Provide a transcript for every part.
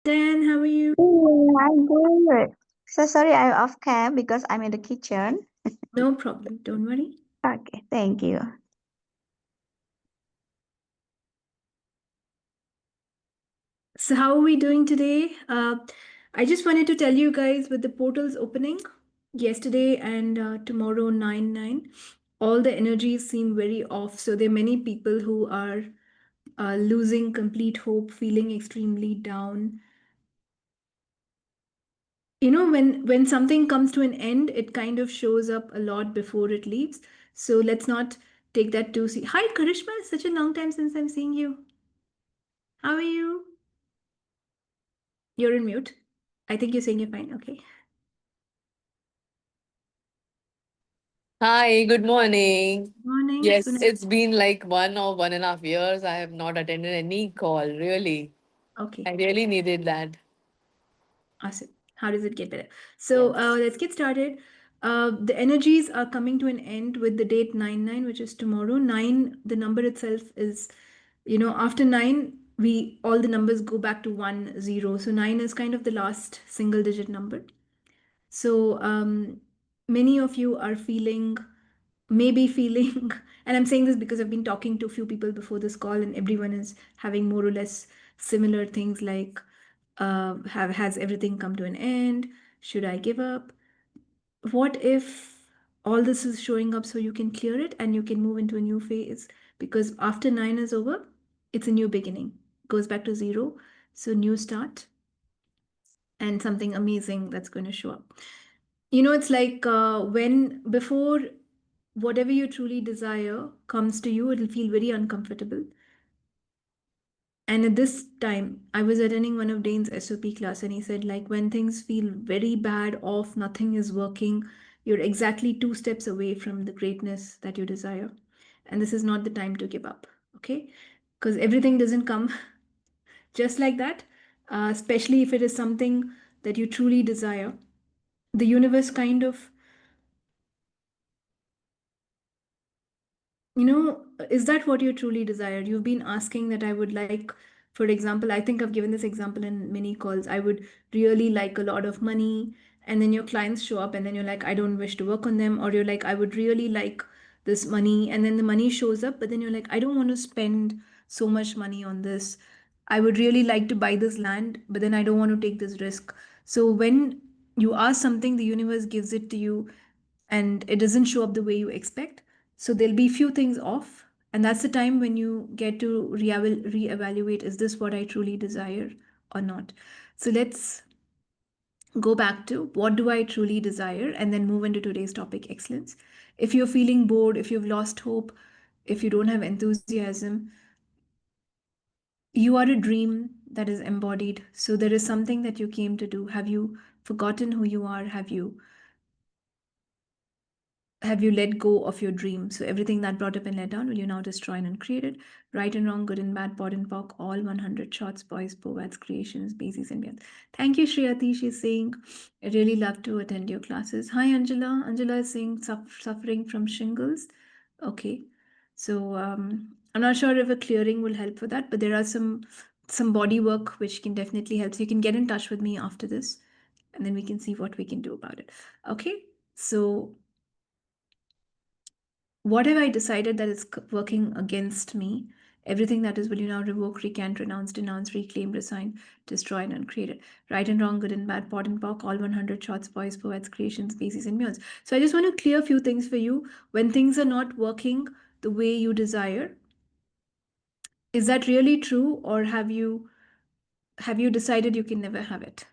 Dan, how are you? I'm good. So sorry, I'm off cam because I'm in the kitchen. No problem. Don't worry. Okay, thank you. So, how are we doing today? I just wanted to tell you guys with the portals opening yesterday and tomorrow 9/9, all the energies seem very off. So, there are many people who are losing complete hope, feeling extremely down. You know, when something comes to an end, it kind of shows up a lot before it leaves. So, let's not take that too seriously. Hi, Karishma. It's such a long time since I'm seeing you. How are you? You're in mute. I think you're saying you're fine. Okay. Hi, good morning. Morning. So Yes, nice. it's been like 1.5 years. I have not attended any call, really. Okay. I really needed that. Awesome. How does it get better? So Yes. let's get started. The energies are coming to an end with the date 9/9, which is tomorrow. Nine, the number itself is, after nine, we all the numbers go back to 1, 0. So nine is kind of the last single digit number. So many of you are feeling, maybe feeling, and I'm saying this because I've been talking to a few people before this call, and everyone is having more or less similar things like, has everything come to an end? Should I give up? What if all this is showing up so you can clear it and you can move into a new phase? Because after nine is over, it's a new beginning, goes back to 0. So, new start and something amazing that's going to show up. It's like when before whatever you truly desire comes to you, it'll feel very uncomfortable. And at this time, I was attending one of Dane's SOP class, and he said, like, when things feel very bad, off, nothing is working, you're exactly 2 steps away from the greatness that you desire. And this is not the time to give up, okay? Because everything doesn't come just like that, especially if it is something that you truly desire. The universe kind of, is that what you truly desire? You've been asking that I would like, for example, I think I've given this example in many calls. I would really like a lot of money. And then your clients show up, and then you're like, I don't wish to work on them. Or you're like, I would really like this money. And then the money shows up, but then you're like, I don't want to spend so much money on this. I would really like to buy this land, but then I don't want to take this risk. So when you ask something, the universe gives it to you and it doesn't show up the way you expect. So there'll be few things off. And that's the time when you get to reevaluate, is this what I truly desire or not? So let's go back to what do I truly desire and then move into today's topic, excellence. If you're feeling bored, if you've lost hope, if you don't have enthusiasm, you are a dream that is embodied. So there is something that you came to do. Have you forgotten who you are? Have you let go of your dream? So everything that brought up and let down, will you now destroy and uncreate it? Right and wrong, good and bad, pod and pock, all 100 shots, boys, poets, creations, bases, and beyond. Thank you, Shriyati. She's saying, I really love to attend your classes. Hi, Angela. Angela is saying suffering from shingles. Okay. So I'm not sure if a clearing will help for that, but there are some body work which can definitely help. So you can get in touch with me after this, and then we can see what we can do about it. Okay. So what have I decided that is working against me? Everything that is, will you now revoke, recant, renounce, denounce, reclaim, resign, destroy, and uncreate it? Right and wrong, good and bad, pot and pock, all 100 shots, boys, poets, creations, species, and beyonds. So I just want to clear a few things for you. When things are not working the way you desire, is that really true, or have you decided you can never have it?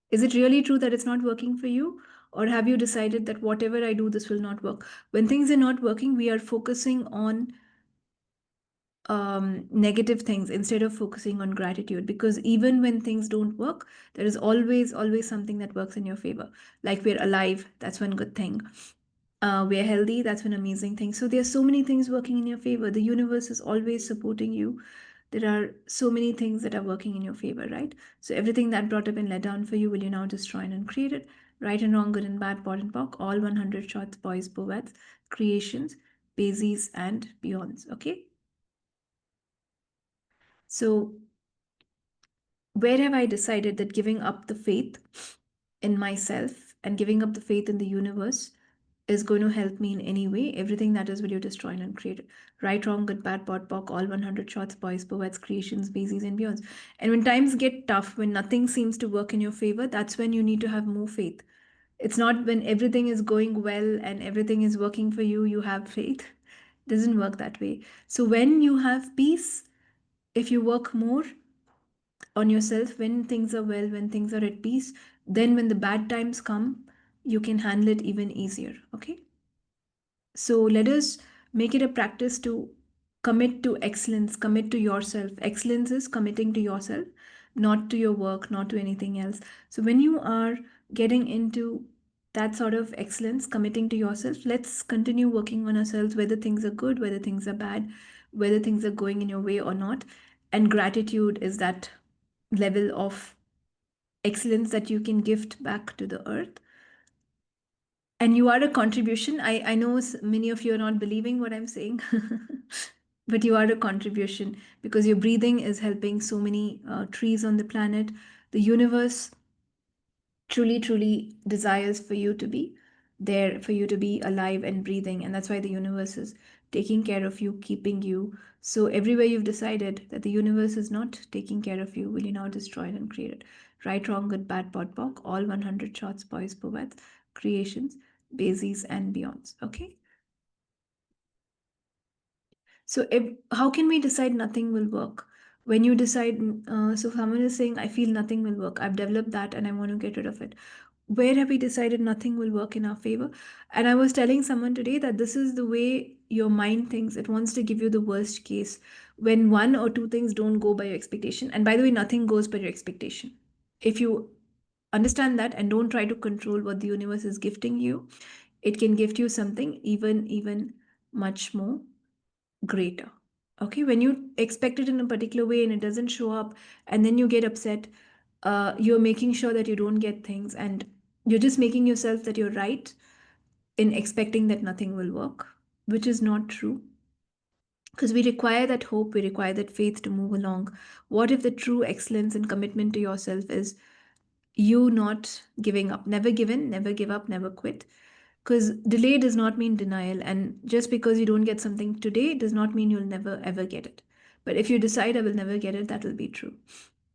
Is it really true that it's not working for you? Or have you decided that whatever I do, this will not work? When things are not working, we are focusing on negative things instead of focusing on gratitude, because even when things don't work, there is always something that works in your favor. Like we're alive, that's one good thing. We're healthy, that's an amazing thing. So there's so many things working in your favor. The universe is always supporting you. There are so many things that are working in your favor, right? So everything that brought up and let down for you, will you now destroy and create it? Right and wrong, good and bad, pot and pock, all 100 shots, boys, poets, creations, bases, and beyonds. Okay. So where have I decided that giving up the faith in myself and giving up the faith in the universe is going to help me in any way? Everything that is will you destroy and uncreate it. Right, wrong, good, bad, pot, pock, all 100 shots, boys, poets, creations, bases, and beyonds. And when times get tough, when nothing seems to work in your favor, that's when you need to have more faith. It's not when everything is going well and everything is working for you, you have faith. It doesn't work that way. So when you have peace, if you work more on yourself, when things are well, when things are at peace, then when the bad times come, you can handle it even easier. Okay. So let us make it a practice to commit to excellence, commit to yourself. Excellence is committing to yourself, not to your work, not to anything else. So when you are getting into that sort of excellence, committing to yourself, let's continue working on ourselves, whether things are good, whether things are bad, whether things are going in your way or not. And gratitude is that level of excellence that you can gift back to the earth. And you are a contribution. I know many of you are not believing what I'm saying, but you are a contribution because your breathing is helping so many trees on the planet. The universe truly, truly desires for you to be there, for you to be alive and breathing. And that's why the universe is taking care of you, keeping you. So, everywhere you've decided that the universe is not taking care of you, will you now destroy it and create it? Right, wrong, good, bad, pot, pock, all 100 shots, boys, poets, creations, bases, and beyonds. Okay. So, how can we decide nothing will work? When you decide, so someone is saying, I feel nothing will work. I've developed that and I want to get rid of it. Where have we decided nothing will work in our favor? And I was telling someone today that this is the way your mind thinks. It wants to give you the worst case when one or two things don't go by your expectation. And by the way, nothing goes by your expectation. If you understand that and don't try to control what the universe is gifting you, it can gift you something even much more greater. Okay, when you expect it in a particular way and it doesn't show up, and then you get upset, you're making sure that you don't get things, and you're just making yourself that you're right in expecting that nothing will work, which is not true. Because we require that hope, we require that faith to move along. What if the true excellence and commitment to yourself is you not giving up? Never give in, never give up, never quit. Because delay does not mean denial, and just because you don't get something today does not mean you'll never ever get it. But if you decide I will never get it, that will be true.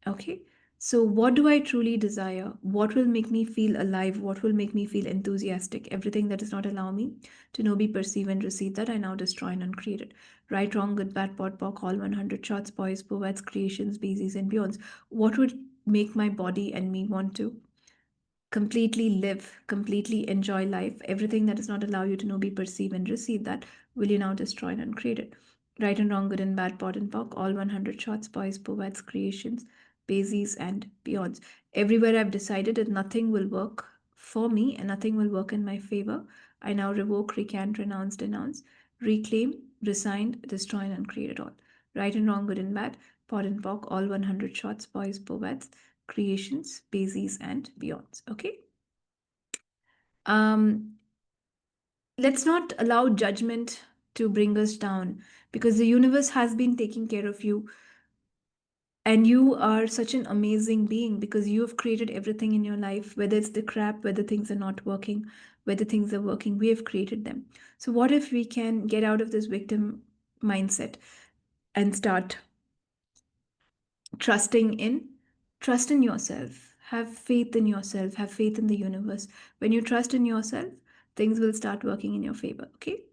Okay. So, what do I truly desire? What will make me feel alive? What will make me feel enthusiastic? Everything that does not allow me to know, be, perceive, and receive that, I now destroy and uncreate it. Right, wrong, good, bad, pot, pock, all 100 shots, boys, poets, creations, beesies, and beyonds. What would make my body and me want to completely live, completely enjoy life? Everything that does not allow you to know, be, perceive, and receive that, will you now destroy and uncreate it? Right and wrong, good and bad, pot and pock, all 100 shots, boys, poets, creations, bases, and beyonds. Everywhere I've decided that nothing will work for me and nothing will work in my favor, I now revoke, recant, renounce, denounce, reclaim, resign, destroy, and uncreate it all. Right and wrong, good and bad, pot and pock, all 100 shots, boys, poets, creations, bases, and beyonds. Okay. Um, let's not allow judgment to bring us down because the universe has been taking care of you, and you are such an amazing being because you have created everything in your life, whether it's the crap, whether things are not working, whether things are working, we have created them. So what if we can get out of this victim mindset and start trusting in trust in yourself, have faith in yourself, have faith in the universe. When you trust in yourself, things will start working in your favor. Okay,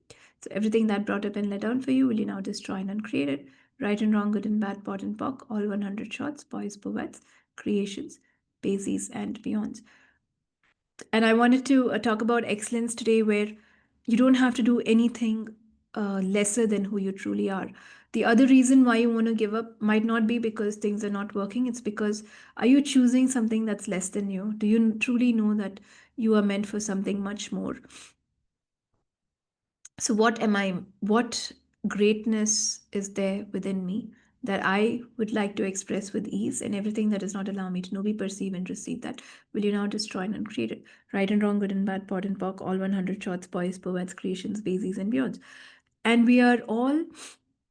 so everything that brought up and let down for you, will you now destroy and uncreate it? Right and wrong, good and bad, pot and pock, all 100 shots, boys, poets, creations, bases, and beyonds. And I wanted to talk about excellence today, where you don't have to do anything lesser than who you truly are. The other reason why you want to give up might not be because things are not working. It's because, are you choosing something that's less than you? Do you truly know that you are meant for something much more? So, what am I? What greatness is there within me that I would like to express with ease, and everything that does not allow me to know, be, perceive, and receive that, will you now destroy and uncreate it? Right and wrong, good and bad, pot and pock, all 100 shots, boys, poets, creations, bases, and beyonds. And we are all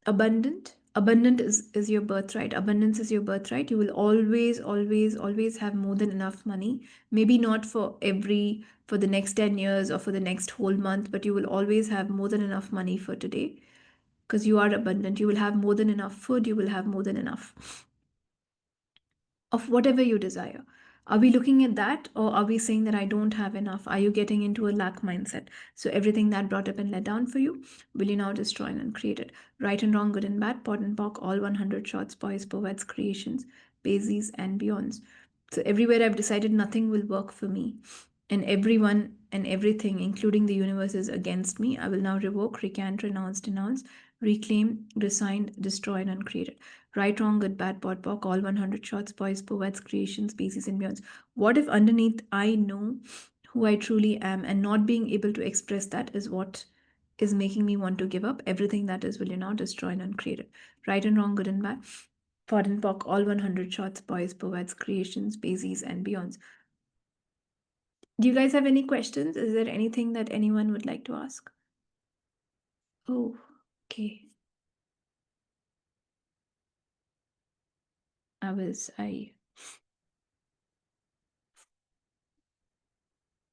abundant, Abundance is your birthright. Abundance is your birthright. You will always, always, always have more than enough money. Maybe not for the next 10 years or for the next whole month, but you will always have more than enough money for today because you are abundant. You will have more than enough food. You will have more than enough of whatever you desire. Are we looking at that, or are we saying that I don't have enough? Are you getting into a lack mindset? So everything that brought up and let down for you, will you now destroy and uncreate it? Right and wrong, good and bad, pot and pock, all 100 shots, boys, poets, creations, bases, and beyonds. So everywhere I've decided nothing will work for me, and everyone and everything, including the universe, is against me, I will now revoke, recant, renounce, denounce, reclaim, resign, destroy, and uncreate it. Right, wrong, good, bad, pot, pock, all 100 shots, boys, poets, creations, species, and beyonds. What if underneath I know who I truly am, and not being able to express that is what is making me want to give up everything that is will you now destroy and uncreate it. Right and wrong, good and bad, pot and pock, all 100 shots, boys, poets, creations, species, and beyonds. Do you guys have any questions? Is there anything that anyone would like to ask? Oh, okay.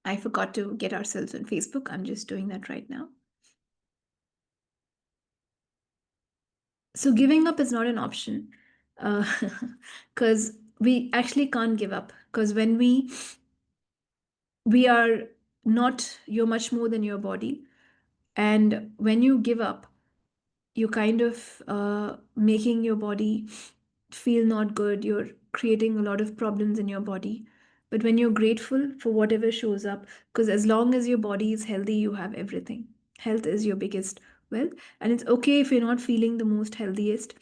I forgot to get ourselves on Facebook. I'm just doing that right now. So giving up is not an option, because we actually can't give up. Because when we are not, you're much more than your body, and when you give up, you're kind of making your body feel not good. You're creating a lot of problems in your body. But when you're grateful for whatever shows up, because as long as your body is healthy, you have everything. Health is your biggest wealth. And it's okay if you're not feeling the most healthiest,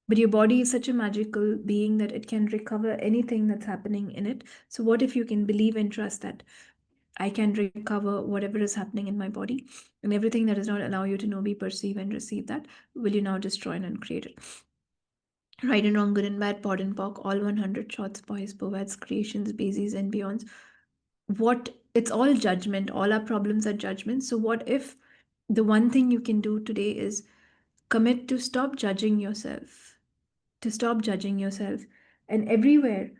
but your body is such a magical being that it can recover anything that's happening in it. So, what if you can believe and trust that I can recover whatever is happening in my body, and everything that does not allow you to know, be, perceive, and receive that, will you now destroy and uncreate it? Right and wrong, good and bad, pod and pock, all 100 shots, boys, poets, creations, bases, and beyonds. What it's all judgment, all our problems are judgment. So, what if the one thing you can do today is commit to stop judging yourself? To stop judging yourself. And everywhere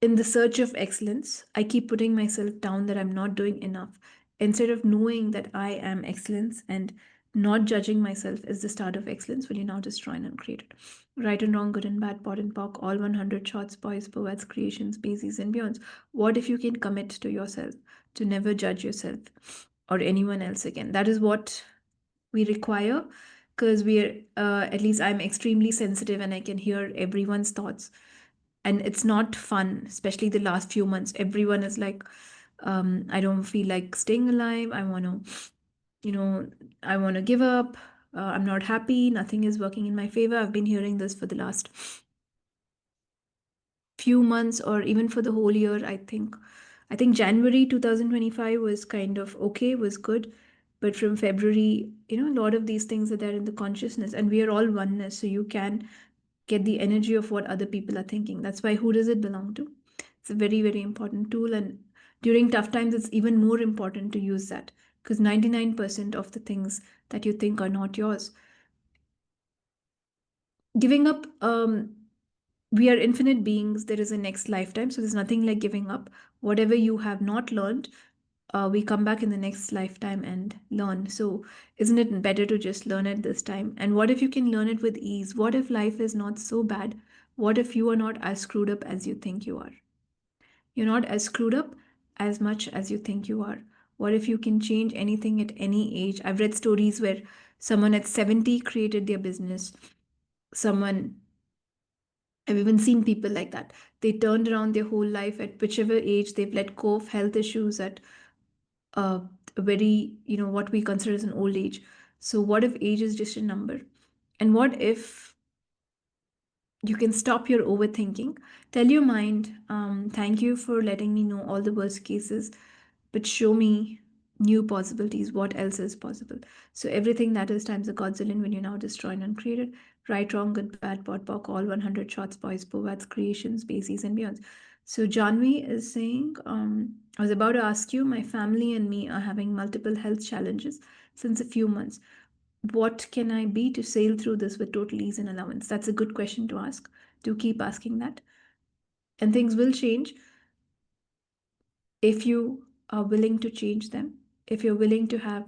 in the search of excellence, I keep putting myself down that I'm not doing enough. Instead of knowing that I am excellence and not judging myself is the start of excellence, will you now destroy and uncreate it? Right and wrong, good and bad, pot and pock, all 100 shots, boys, poets, creations, bases, and beyonds. What if you can commit to yourself to never judge yourself or anyone else again? That is what we require, because we're, at least I'm extremely sensitive and I can hear everyone's thoughts, and it's not fun, especially the last few months. Everyone is like, I don't feel like staying alive, I want to, you know, I want to give up, I'm not happy, nothing is working in my favor. I've been hearing this for the last few months, or even for the whole year. I think January 2025 was kind of okay, was good, but from February, a lot of these things are there in the consciousness, and we are all oneness, so you can get the energy of what other people are thinking. That's why who does it belong to? It's a very, very important tool. And during tough times, it's even more important to use that, because 99% of the things that you think are not yours. Giving up, we are infinite beings. There is a next lifetime. So there's nothing like giving up. Whatever you have not learned, we come back in the next lifetime and learn. So isn't it better to just learn it this time? And what if you can learn it with ease? What if life is not so bad? What if you are not as screwed up as you think you are? You're not as screwed up as much as you think you are. What if you can change anything at any age? I've read stories where someone at 70 created their business. Someone, I've even seen people like that. They turned around their whole life at whichever age. They've let go of health issues at a very, what we consider as an old age. So, what if age is just a number? And what if you can stop your overthinking? Tell your mind, thank you for letting me know all the worst cases, but show me new possibilities. What else is possible? So, everything that is times a godzillion when you now destroy and uncreate it. Right, wrong, good, bad, pot, pock, all 100 shots, boys, poets, creations, bases, and beyonds. So, Janvi is saying, I was about to ask you, my family and me are having multiple health challenges since a few months. what can I be to sail through this with total ease and allowance? That's a good question to ask. Do keep asking that. And things will change if you are willing to change them, if you're willing to have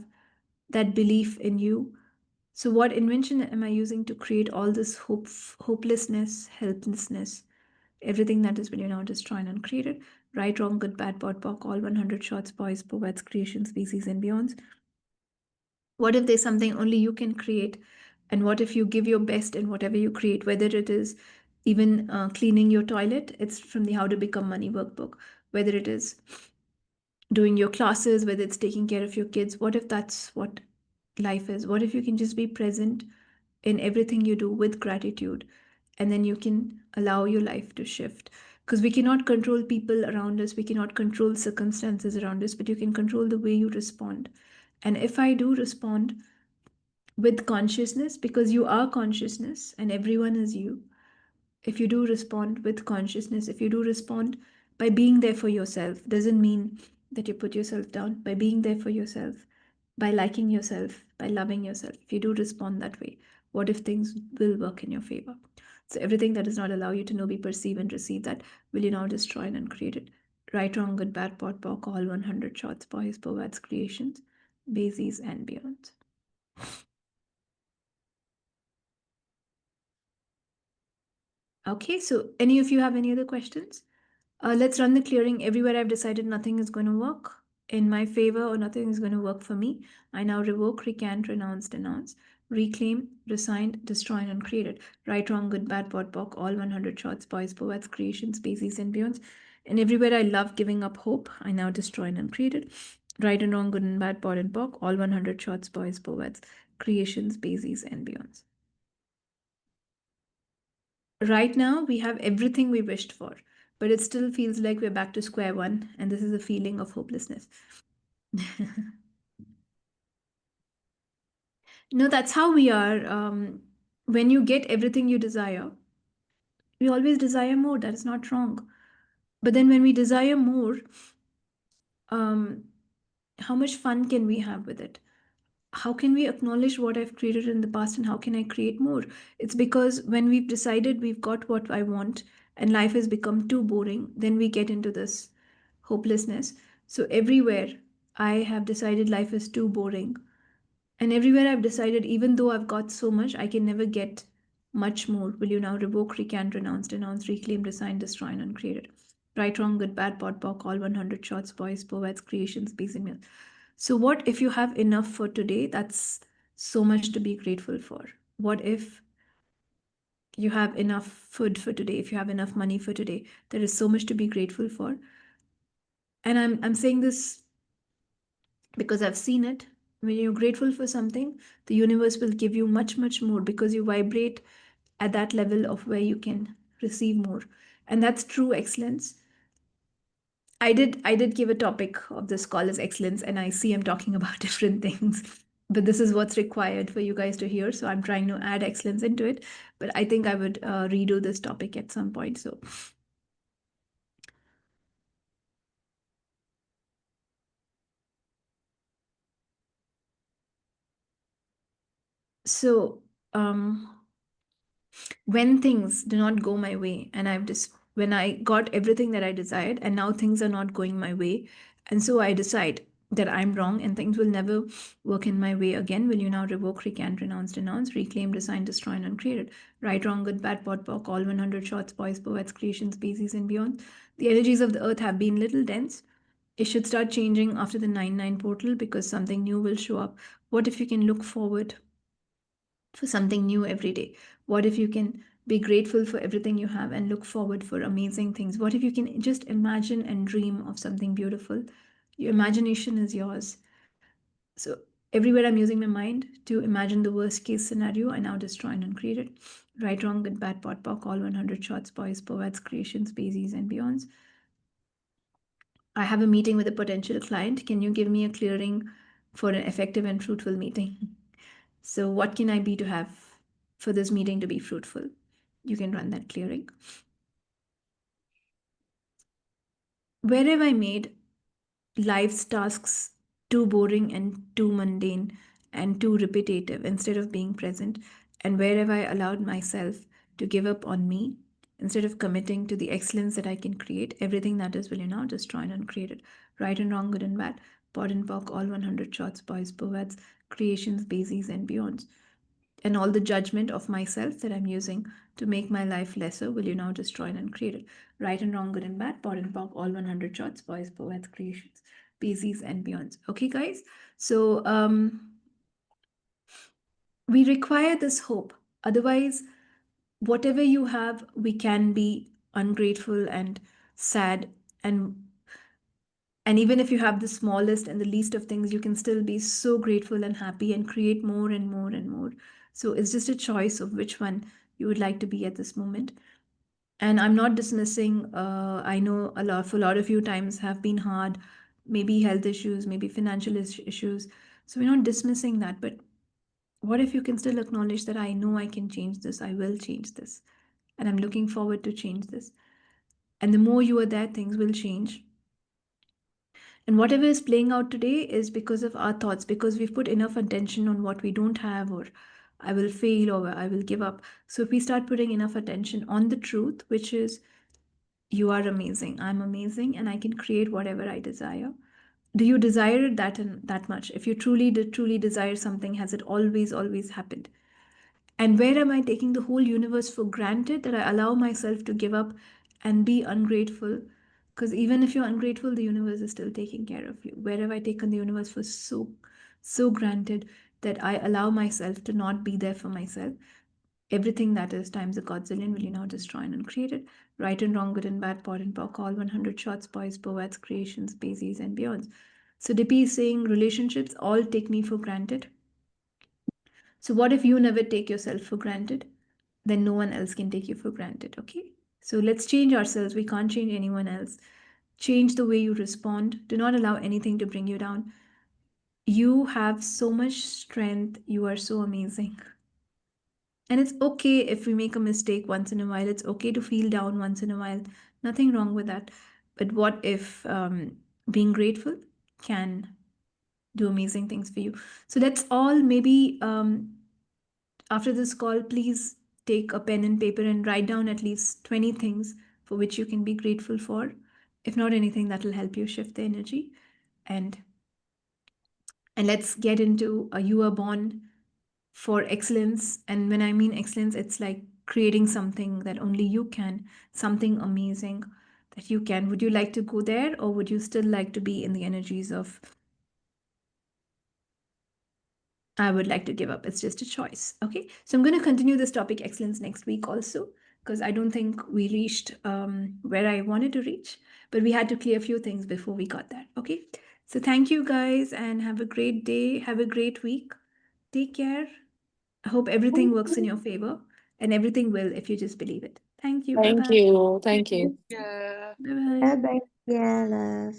that belief in you. So, what invention am I using to create all this hopelessness, helplessness, everything that has been, destroyed and created? Right, wrong, good, bad, bod, poc, all 100 shots, boys, poets, creation, species, and beyonds. What if there's something only you can create? And what if you give your best in whatever you create, whether it is even cleaning your toilet? It's from the How to Become Money workbook. Whether it is doing your classes, whether it's taking care of your kids, what if that's what life is? What if you can just be present in everything you do with gratitude, and then you can allow your life to shift? Because we cannot control people around us, we cannot control circumstances around us, but you can control the way you respond. And if I do respond with consciousness, because you are consciousness and everyone is you, if you do respond with consciousness, if you do respond by being there for yourself, doesn't mean that you put yourself down, by being there for yourself, by liking yourself, by loving yourself, if you do respond that way, what if things will work in your favor? So everything that does not allow you to know, be, perceive, and receive that, will you now destroy and uncreate it? Right, wrong, good, bad, pot, pock, all 100 shots, boys, poets, creations, bases, and beyond. Okay, so any of you have any other questions? Let's run the clearing. Everywhere I've decided nothing is going to work in my favor or nothing is going to work for me, I now revoke, recant, renounce, denounce, reclaim, resigned, destroy, and uncreate it. Right, wrong, good, bad, pot, pock, all 100 shots, boys, poets, creations, species, and beyonds. And everywhere I love giving up hope, I now destroy and uncreate it. Right and wrong, good and bad, pot and pock, all 100 shots, boys, poets, creations, species, and beyonds. Right now, we have everything we wished for, but it still feels like we're back to square one, and this is a feeling of hopelessness. No, that's how we are. When you get everything you desire, we always desire more. That is not wrong. But then when we desire more, um, how much fun can we have with it? How can we acknowledge what I've created in the past and how can I create more? It's because when we've decided we've got what I want and life has become too boring, then we get into this hopelessness. So everywhere I have decided life is too boring, and everywhere I've decided, even though I've got so much, I can never get much more. Will you now revoke, recant, renounce, denounce, reclaim, resign, destroy, and uncreate it? Right, wrong, good, bad, pot, pock, all 100 shots, boys, poets, creations, peace, and meal. So, what if you have enough for today? That's so much to be grateful for. What if you have enough food for today? If you have enough money for today, there is so much to be grateful for. And I'm saying this because I've seen it. When you're grateful for something, the universe will give you much, much more because you vibrate at that level of where you can receive more. And that's true excellence. I did give a topic of this call as excellence, and I see I'm talking about different things. But this is what's required for you guys to hear. So I'm trying to add excellence into it. But I think I would redo this topic at some point. So when things do not go my way, and I've just when I got everything that I desired, and now things are not going my way, and so I decide that I'm wrong and things will never work in my way again. Will you now revoke, recant, renounce, denounce, reclaim, resign, destroy, and uncreate it? Right, wrong, good, bad, pot, pock, all 100 shots, boys, poets, creation, species, and beyond. The energies of the earth have been little dense. It should start changing after the 9-9 portal because something new will show up. What if you can look forward for something new every day? What if you can be grateful for everything you have and look forward for amazing things? What if you can just imagine and dream of something beautiful? Your imagination is yours. So everywhere I'm using my mind to imagine the worst case scenario, I now destroy and uncreate it. Right, wrong, good, bad, pot, pock, all 100 shots, boys, poets, creations, species, and beyonds. I have a meeting with a potential client. Can you give me a clearing for an effective and fruitful meeting? So, what can I be to have for this meeting to be fruitful? You can run that clearing. Where have I made life's tasks too boring and too mundane and too repetitive instead of being present. And where have I allowed myself to give up on me instead of committing to the excellence that I can create? Everything that is will you now destroy and uncreate it. Right and wrong, good and bad, pod and pock, all 100 shots, boys, poets, creations, bases, and beyonds. And all the judgment of myself that I'm using to make my life lesser will you now destroy and uncreate it. Right and wrong, good and bad, pod and pock, all 100 shots, boys, poets, creations, bases, and beyonds. Okay, guys? So, we require this hope. Otherwise, whatever you have, we can be ungrateful and sad, and even if you have the smallest and the least of things, you can still be so grateful and happy and create more and more and more. So it's just a choice of which one you would like to be at this moment. And I'm not dismissing, I know a lot, for a lot of you, times have been hard, maybe health issues, maybe financial issues. So we're not dismissing that, but what if you can still acknowledge that I know I can change this, I will change this, and I'm looking forward to change this. And the more you are there, things will change. And whatever is playing out today is because of our thoughts, because we've put enough attention on what we don't have, or I will fail, or I will give up. So if we start putting enough attention on the truth, which is you are amazing, I'm amazing, and I can create whatever I desire. Do you desire it that much? If you truly desire something, has it always happened? And where am I taking the whole universe for granted that I allow myself to give up and be ungrateful? Because even if you're ungrateful, the universe is still taking care of you. Where have I taken the universe for so granted that I allow myself to not be there for myself? Everything that is times a godzillion will you now destroy and uncreate it. Right and wrong, good and bad, pod and pock, all 100 shots, boys, poets, creations, bases, and beyonds. So Dippy is saying relationships all take me for granted. So, what if you never take yourself for granted? Then no one else can take you for granted, okay? So, let's change ourselves. We can't change anyone else. Change the way you respond. Do not allow anything to bring you down. You have so much strength. You are so amazing. And it's okay if we make a mistake once in a while. It's okay to feel down once in a while. Nothing wrong with that. But what if being grateful can do amazing things for you? So, let's all maybe after this call, please take a pen and paper and write down at least 20 things for which you can be grateful for. If not anything, that will help you shift the energy. And let's get into you are born for excellence. And when I mean excellence, it's like creating something that only you can, something amazing that you can. Would you like to go there, or would you still like to be in the energies of I would like to give up? It's just a choice. Okay. So I'm going to continue this topic excellence next week also, because I don't think we reached where I wanted to reach, but we had to clear a few things before we got there. Okay. So thank you guys and have a great day. Have a great week. Take care. I hope everything works in your favor, and everything will if you just believe it. Thank you. Bye Thank bye. you. Thank you. Bye bye. Bye-bye, yeah, love.